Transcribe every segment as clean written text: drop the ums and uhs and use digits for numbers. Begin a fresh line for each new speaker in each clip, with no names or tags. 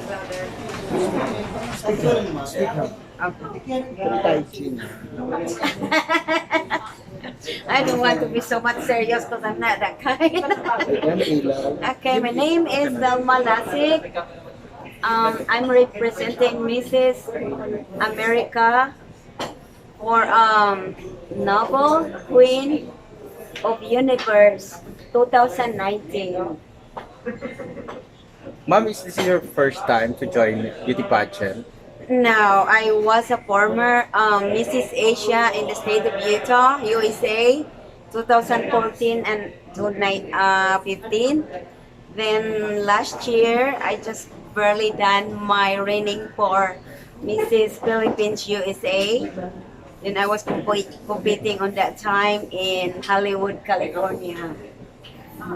I don't want to be so much serious because I'm not that kind. Okay, my name is Zelma Lasik. I'm representing Mrs. America for novel Queen of Universe 2019.
Ma'am, is this your first time to join beauty pageant?
Now, I was a former Mrs. Asia in the state of Utah, USA, 2014 and 2015. Then last year, I just barely done my reigning for Mrs. Philippines USA. Then I was competing on that time in Hollywood, California.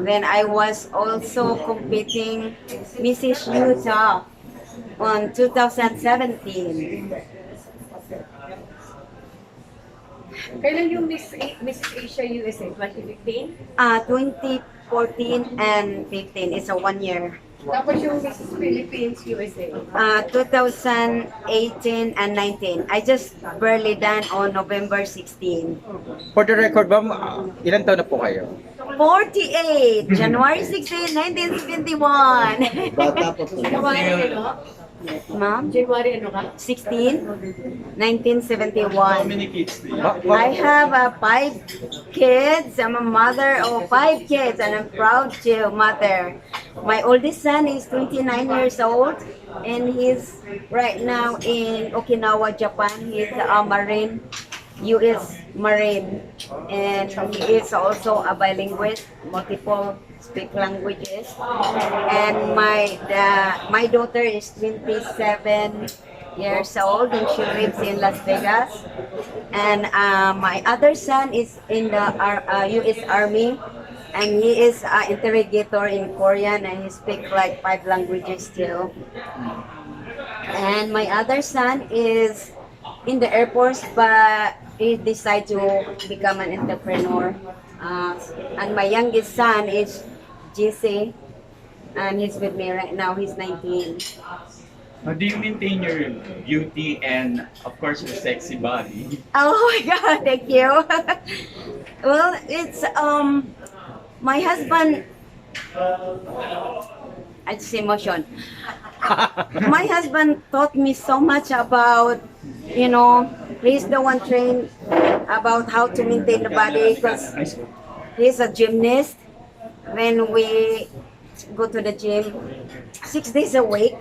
Then I was also competing Mrs. Utah on 2017.
Kailan yung Mrs. Asia USA? 2015?
2014 and 15 is a 1 year.
Tapos yung Mrs. Philippines USA?
2018 and 19. I just barely done on November 16.
For the record, ma'am, ilan taon na po kayo?
48, January 16, 1971.
Bata pa po.
January ano?
Ma'am,
January ano ka?
16, 1971.
kids do you
I have 5 kids. I'm a mother of 5 kids and I'm proud to mother. My oldest son is 29 years old and he's right now in Okinawa, Japan. He's a Marine, U.S. Marine, and he is also a bilingual, multiple speak languages. And my daughter is 27 years old and she lives in Las Vegas. And my other son is in the U.S. Army and he is an interrogator in Korean and he speaks like 5 languages too. And my other son is in the Air Force but he decided to become an entrepreneur. And my youngest son is GC and he's with me right now. He's 19.
How do you maintain your beauty and, of course, your sexy body?
Oh my God, thank you. Well, it's my husband. I just emotion. My husband taught me so much about, he's the one trained about how to maintain the body because he's a gymnast. When we go to the gym 6 days a week,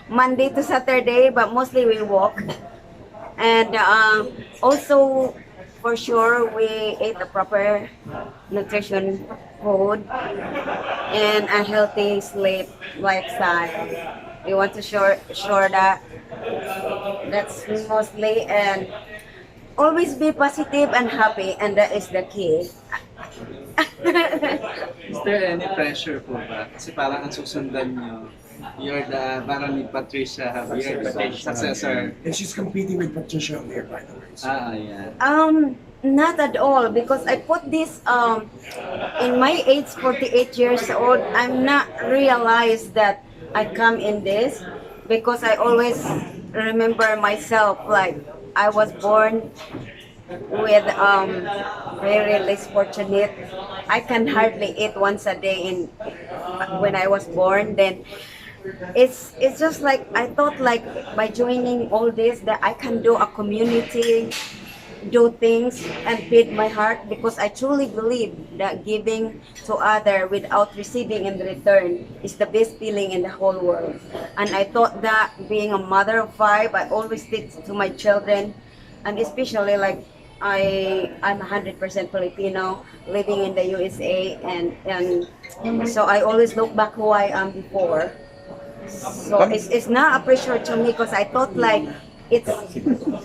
Monday to Saturday, but mostly we walk. And also, for sure, we ate a proper nutrition food and a healthy sleep lifestyle. We want to sure that that's mostly, and always be positive and happy, and that is the key.
Is there any pressure po ba? Kasi parang ang susundan nyo, you're the, parang ni Patricia, you're the successor.
And she's competing with Patricia on there, by the way. So.
Yeah.
Not at all, because I put this in my age, 48 years old. I'm not realized that I come in this because I always remember myself like I was born with very less fortunate. I can hardly eat once a day when I was born. Then it's just like I thought like by joining all this that I can do a community, do things and feed my heart, because I truly believe that giving to other without receiving in return is the best feeling in the whole world. And I thought that being a mother of 5, I always teach to my children, and especially like I'm 100% Filipino living in the USA, and so I always look back who I am before. So it's not a pressure to me because I thought like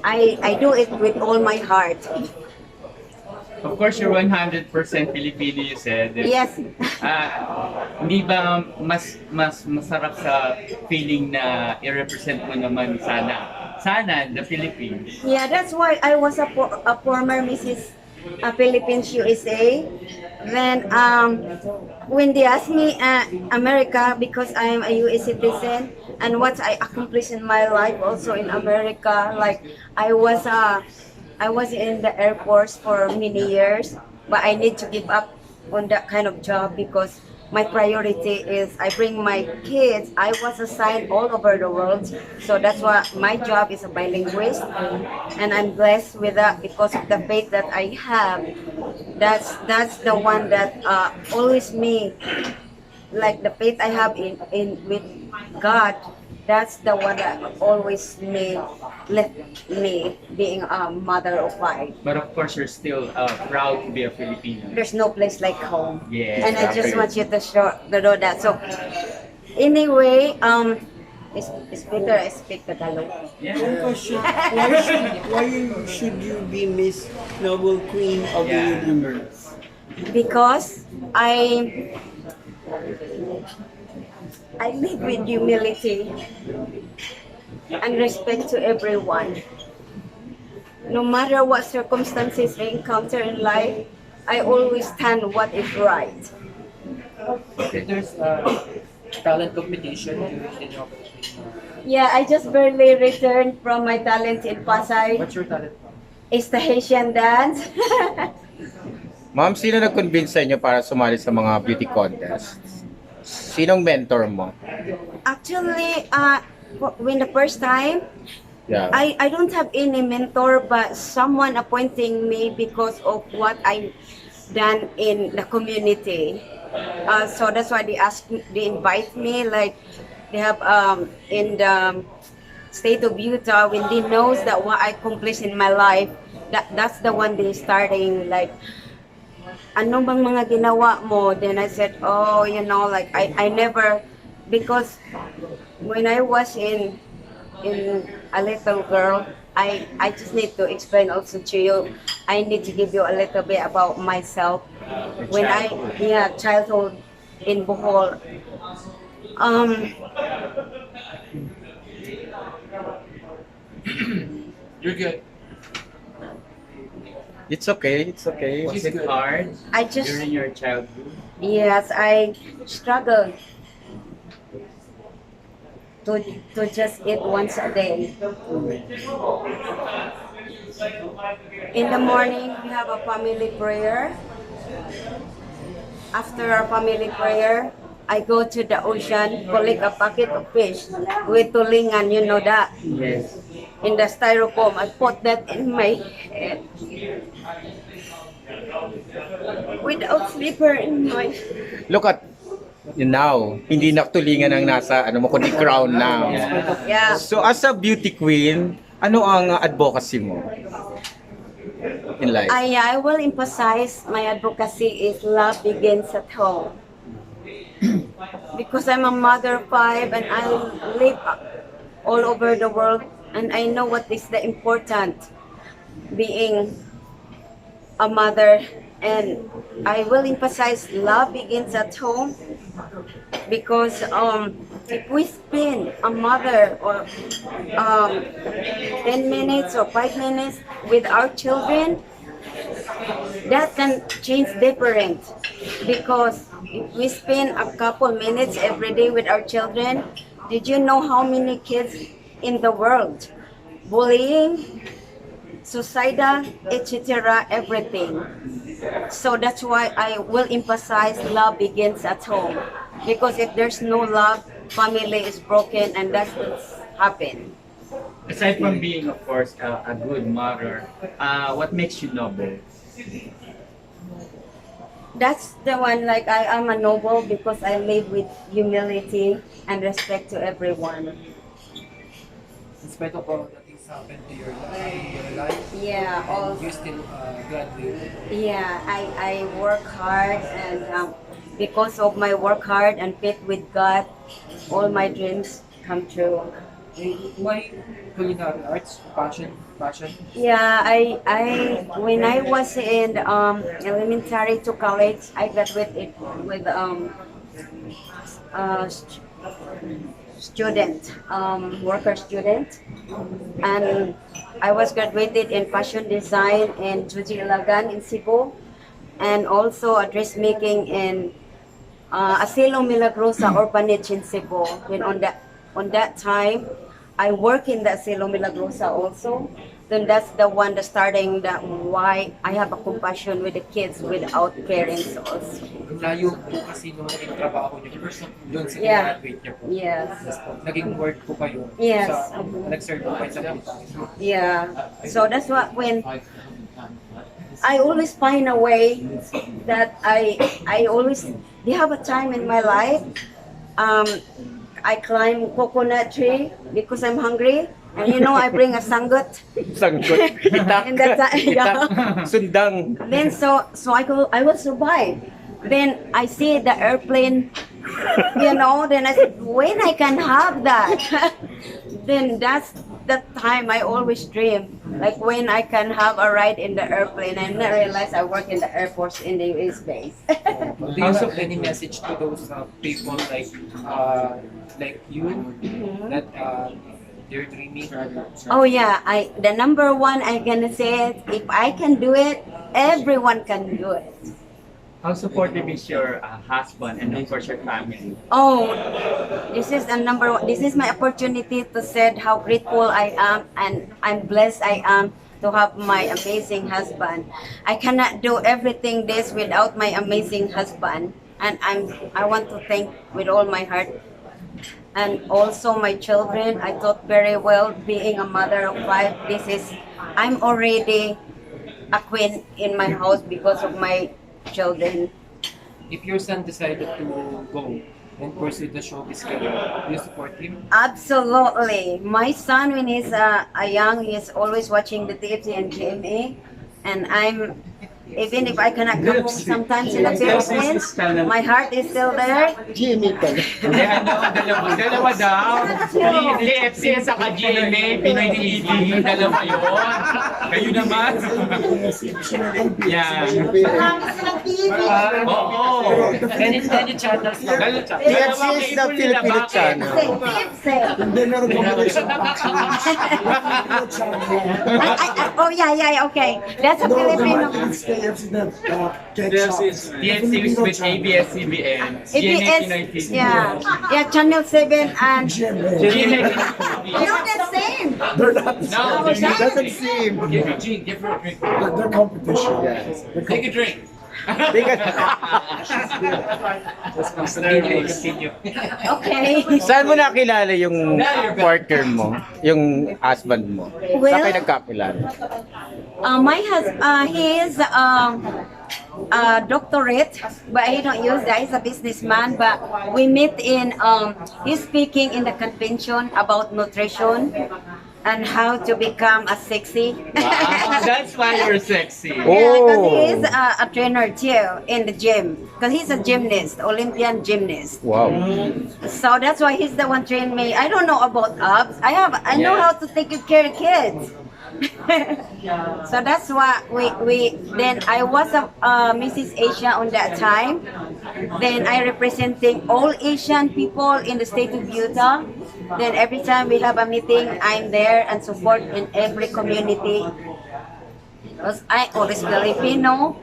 I do it with all my heart.
Of course, you're 100% Filipino, you said.
Yes.
Hindi ba mas masarap sa feeling na i-represent mo naman sana the Philippines?
Yeah, that's why I was a former Mrs. Philippines USA, Then when they ask me America, because I am a U.S. citizen, and what I accomplished in my life also in America, like I was uh, I was in the Air Force for many years, but I need to give up on that kind of job because my priority is I bring my kids. I was assigned all over the world, so that's why my job is a bilingualist, and I'm blessed with that because of the faith that I have. That's the one that always me, like the faith I have in with God. That's the one that always made left me being a mother of five.
But of course, you're still proud to be a Filipino.
There's no place like home.
Yes,
And I just
exactly.
want you to know that. So anyway, it's better I speak Tagalog.
Yeah.
One question, why should you be Miss Noble Queen of the
Yeah.
Universe?
Because I live with humility and respect to everyone. No matter what circumstances I encounter in life, I always stand what is right.
If there's a talent competition,
Yeah, I just barely returned from my talent in Pasay.
what's your talent?
It's the Haitian dance.
Ma'am, sino nag-convince sa inyo para sumali sa mga beauty contests? Sinong mentor mo?
Actually, when the first time,
Yeah.
I don't have any mentor, but someone appointing me because of what I done in the community. So that's why they invite me. Like they have in the state of Utah, when they knows that what I accomplished in my life, that's the one they starting like. Ano bang mga ginawa mo? Then I said, oh, like I never, because when I was in a little girl, I just need to explain also to you. I need to give you a little bit about myself. When childhood in Bohol.
You're good.
It's okay, it's okay.
Was it hard
I just
during your childhood?
Yes, I struggled to just eat once a day. In the morning, we have a family prayer. After our family prayer, I go to the ocean, collect a packet of fish with tulingan, you know that,
Yes.
in the styrofoam. I put that in my head. Without slipper in my
Look at you now. Hindi naktulingan ang nasa mo kundi crown now.
yeah.
So as a beauty queen, ano ang advocacy mo in life?
I will emphasize my advocacy is love begins at home. Because I'm a mother of five and I live all over the world and I know what is the important being a mother, and I will emphasize love begins at home because if we spend a mother or 10 minutes or 5 minutes with our children, that can change different. Because if we spend a couple minutes every day with our children, did you know how many kids in the world? Bullying, suicidal, etc., everything. So that's why I will emphasize love begins at home. Because if there's no love, family is broken and that's what's happened.
Aside from being, of course, a good mother, what makes you noble?
That's the one, like I am a noble because I live with humility and respect to everyone.
In spite of all the things happened to your life,
Yeah,
you still graduate.
yeah, I work hard and because of my work hard and faith with God, all my dreams come true.
Why culinary arts? Passion?
Yeah, I when I was in elementary to college, I graduated with student, worker student, and I was graduated in fashion design in Juji Ilagan in Cebu. and also a dressmaking in Asilo Milagrosa Orphanage in Cebu. Then on that time, I work in the Asilo Milagrosa also. Then that's the one that starting that why I have a compassion with the kids without parents also.
Layo po kasi nung naging trabaho niyo doon sa
Yeah.
graduate niyo po.
Yes.
Tapos po, naging work po kayo
Yes.
sa nag-serve po kayo sa Philippines.
Yeah. So that's what when I always find a way that I always they have a time in my life. I climb coconut tree because I'm hungry. And you know, I bring a sanggot.
Sangkot. Itak.
In that time, yeah.
Itak. Sundang.
Then so I will survive. Then I see the airplane, you know, then I said, when I can have that? Then that's the time I always dream. Like when I can have a ride in the airplane. And I realize I work in the Air Force in the US base.
Do you have any message to those people like you that they're dreaming?
Oh yeah, the number one I'm gonna say it, if I can do it, everyone can do it.
How supportive is your husband and of course your family?
Oh, this is the number one. This is my opportunity to say how grateful I am and I'm blessed I am to have my amazing husband. I cannot do everything this without my amazing husband, and I want to thank with all my heart. And also my children, I thought very well being a mother of 5. I'm already a queen in my house because of my children.
If your son decided to go and pursue the showbiz career, do you support him?
Absolutely. My son, when he's young, he's always watching the TFC and GMA. And even if I cannot come home sometimes in the Philippines, my heart is still there.
Jimmy pala.
Hindi, dalawa daw. TFC at saka GMA, Pinoy TV, dalawa yun. Kayo naman. Yeah. Oo.
Any channels na?
TFC is the Filipino channel.
TFC.
Hindi meron combination.
Oh, yeah, okay. That's a Filipino.
KFC that cake
KFC
shop.
TFC is with ABS-CBN, GMA Pinoy TV.
Yeah, Channel 7 and...
GMA.
GMA
Not the same.
They're not the
No,
same.
they're not.
Doesn't seem.
Give a drink, give her a drink.
They're competition.
Yes.
Take a drink.
They got-
Continue.
Okay.
Saan mo nakilala yung partner mo? Yung husband mo?
Well-
Saan kayo nagkakilala?
My husband, he is a doctorate, but he don't use that. He's a businessman, but we meet in, he's speaking in the convention about nutrition and how to become a sexy.
Wow, that's why you're sexy.
Yeah, because he
Oh.
is a trainer too in the gym. Because he's a gymnast, Olympian gymnast.
Wow.
So that's why he's the one trained me. I don't know about abs. I know how to take good care of kids. So that's why then I was a Mrs. Asia on that time. Then I representing all Asian people in the state of Utah. Then every time we have a meeting, I'm there and support in every community. Because I always Filipino,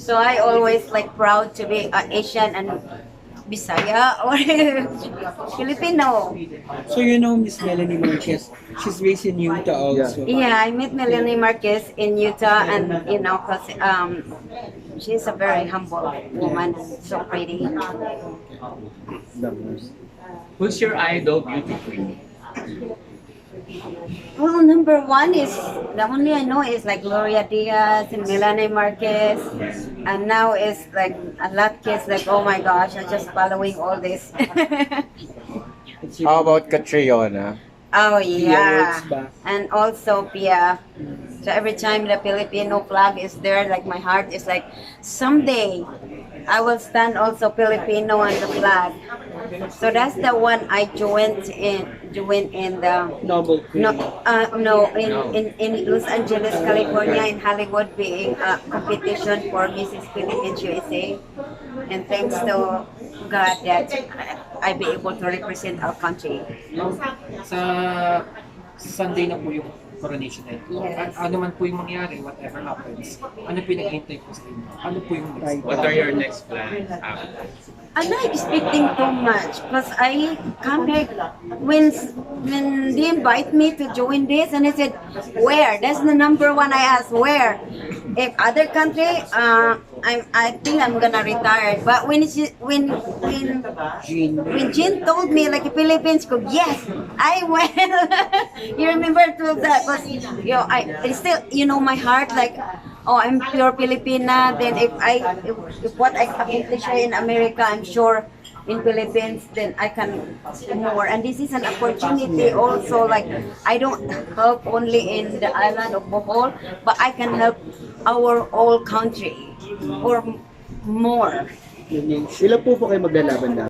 so I always like proud to be Asian and Bisaya or Filipino.
So you know Miss Melanie Marquez, she's based in Utah also.
Yeah, I met Melanie Marquez in Utah, and you know, cause she's a very humble woman, so pretty.
Who's your idol beauty queen?
Well, number one is the only I know is like Gloria Diaz and Melanie Marquez, and now it's like a lot kids like, oh my gosh, I'm just following all this.
How about Catriona?
Oh yeah,
Works ba?
and also Pia. So every time the Filipino flag is there, like my heart is like, someday I will stand also Filipino on the flag. So that's the one I joined in the
Noble Queen.
in Los Angeles, California, in Hollywood, being a competition for Mrs. Philippines USA. And thanks to God that I be able to represent our country.
Sa Sunday na po yung coronation na ito.
Yes.
Ano man po yung mangyari, whatever happens, ano po yung naghihintay po sa inyo? Ano po yung next?
What are your next plans after?
I'm not expecting too much because I come here when they invite me to join this, and I said, where? That's the number one I asked, where? If other country, I think I'm gonna retire. But when Jean told me like Philippines, ko yes, I will. You remember to that? Because I still my heart like. Oh, I'm pure Filipina. Then if what I accomplish here in America, I'm sure in Philippines, then I can do more. And this is an opportunity also. Like I don't help only in the island of Bohol, but I can help our whole country or more.
Ilan po kayo maglalaban na?